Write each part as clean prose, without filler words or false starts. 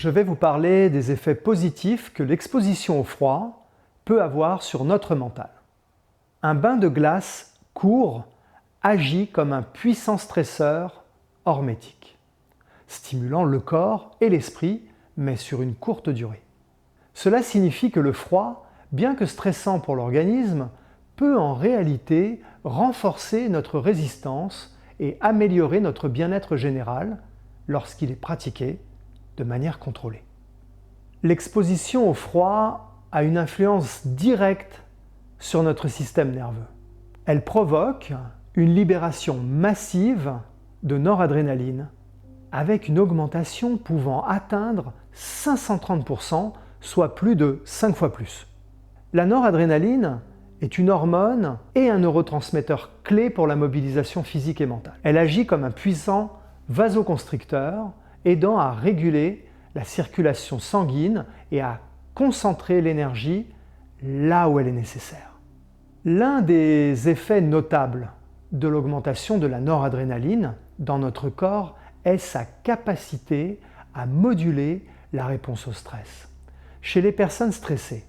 je vais vous parler des effets positifs que l'exposition au froid peut avoir sur notre mental. Un bain de glace court agit comme un puissant stresseur hormétique, stimulant le corps et l'esprit, mais sur une courte durée. Cela signifie que le froid, bien que stressant pour l'organisme, peut en réalité renforcer notre résistance et améliorer notre bien-être général lorsqu'il est pratiqué de manière contrôlée. L'exposition au froid a une influence directe sur notre système nerveux. Elle provoque une libération massive de noradrénaline avec une augmentation pouvant atteindre 530%, soit plus de 5 fois plus. La noradrénaline est une hormone et un neurotransmetteur clé pour la mobilisation physique et mentale. Elle agit comme un puissant vasoconstricteur, aidant à réguler la circulation sanguine et à concentrer l'énergie là où elle est nécessaire. L'un des effets notables de l'augmentation de la noradrénaline dans notre corps est sa capacité à moduler la réponse au stress. Chez les personnes stressées,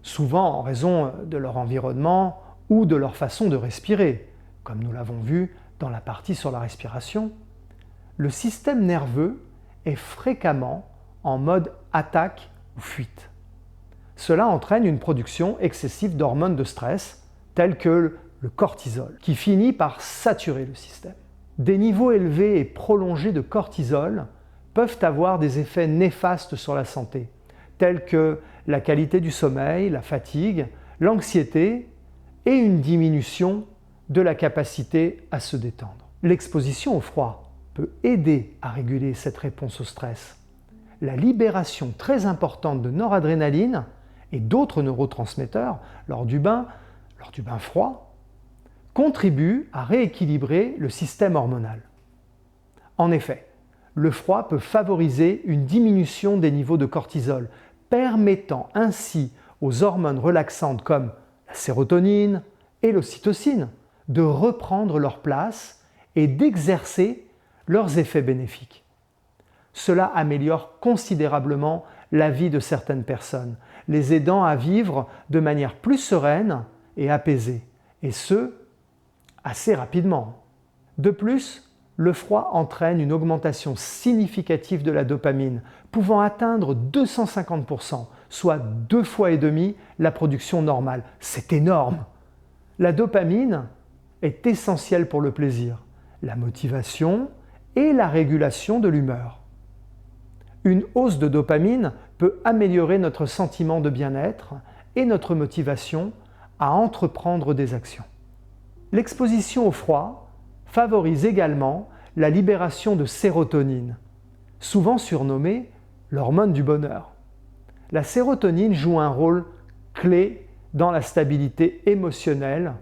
souvent en raison de leur environnement ou de leur façon de respirer, comme nous l'avons vu dans la partie sur la respiration, le système nerveux est fréquemment en mode attaque ou fuite. Cela entraîne une production excessive d'hormones de stress, telles que le cortisol, qui finit par saturer le système. Des niveaux élevés et prolongés de cortisol peuvent avoir des effets néfastes sur la santé, tels que la qualité du sommeil, la fatigue, l'anxiété et une diminution de la capacité à se détendre. L'exposition au froid peut aider à réguler cette réponse au stress. La libération très importante de noradrénaline et d'autres neurotransmetteurs lors du bain froid contribue à rééquilibrer le système hormonal. En effet, le froid peut favoriser une diminution des niveaux de cortisol, permettant ainsi aux hormones relaxantes comme la sérotonine et l'ocytocine de reprendre leur place et d'exercer leurs effets bénéfiques. Cela améliore considérablement la vie de certaines personnes, les aidant à vivre de manière plus sereine et apaisée, et ce, assez rapidement. De plus, le froid entraîne une augmentation significative de la dopamine, pouvant atteindre 250%, soit 2 fois et demi la production normale. C'est énorme! La dopamine est essentielle pour le plaisir, la motivation et la régulation de l'humeur. Une hausse de dopamine peut améliorer notre sentiment de bien-être et notre motivation à entreprendre des actions. L'exposition au froid favorise également la libération de sérotonine, souvent surnommée l'hormone du bonheur. La sérotonine joue un rôle clé dans la stabilité émotionnelle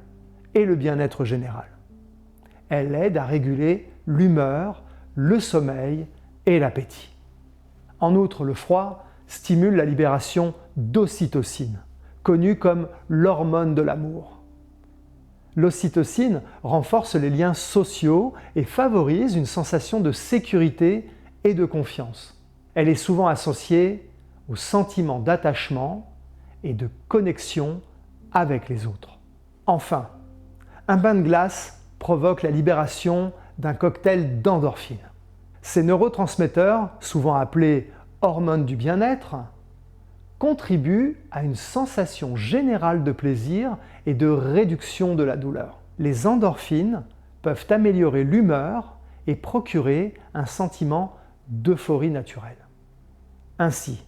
et le bien-être général. Elle aide à réguler l'humeur, le sommeil et l'appétit. En outre, le froid stimule la libération d'ocytocine, connue comme l'hormone de l'amour. L'ocytocine renforce les liens sociaux et favorise une sensation de sécurité et de confiance. Elle est souvent associée au sentiment d'attachement et de connexion avec les autres. Enfin, un bain de glace provoque la libération d'un cocktail d'endorphines. Ces neurotransmetteurs, souvent appelés hormones du bien-être, contribuent à une sensation générale de plaisir et de réduction de la douleur. Les endorphines peuvent améliorer l'humeur et procurer un sentiment d'euphorie naturelle. Ainsi,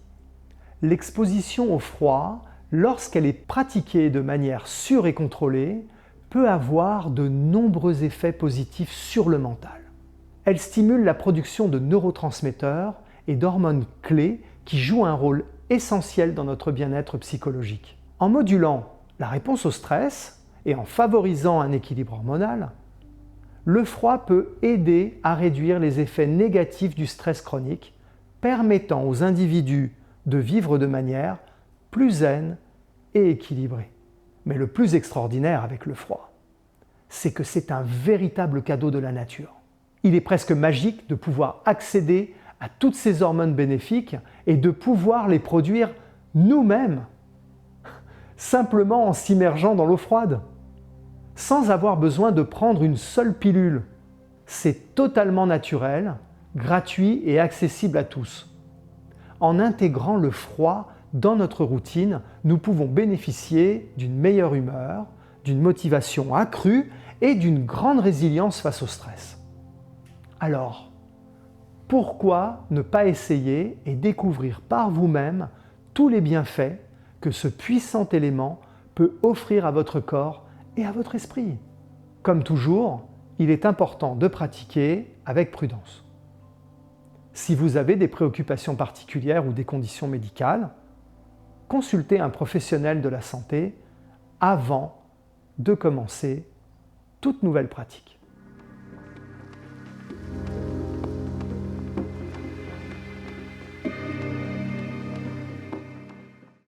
l'exposition au froid, lorsqu'elle est pratiquée de manière sûre et contrôlée, peut avoir de nombreux effets positifs sur le mental. Elle stimule la production de neurotransmetteurs et d'hormones clés qui jouent un rôle essentiel dans notre bien-être psychologique. En modulant la réponse au stress et en favorisant un équilibre hormonal, le froid peut aider à réduire les effets négatifs du stress chronique, permettant aux individus de vivre de manière plus zen et équilibrée. Mais le plus extraordinaire avec le froid, c'est que c'est un véritable cadeau de la nature. Il est presque magique de pouvoir accéder à toutes ces hormones bénéfiques et de pouvoir les produire nous-mêmes, simplement en s'immergeant dans l'eau froide, sans avoir besoin de prendre une seule pilule. C'est totalement naturel, gratuit et accessible à tous. En intégrant le froid dans notre routine, nous pouvons bénéficier d'une meilleure humeur, d'une motivation accrue et d'une grande résilience face au stress. Alors, pourquoi ne pas essayer et découvrir par vous-même tous les bienfaits que ce puissant élément peut offrir à votre corps et à votre esprit? Comme toujours, il est important de pratiquer avec prudence. Si vous avez des préoccupations particulières ou des conditions médicales, consultez un professionnel de la santé avant de commencer toute nouvelle pratique.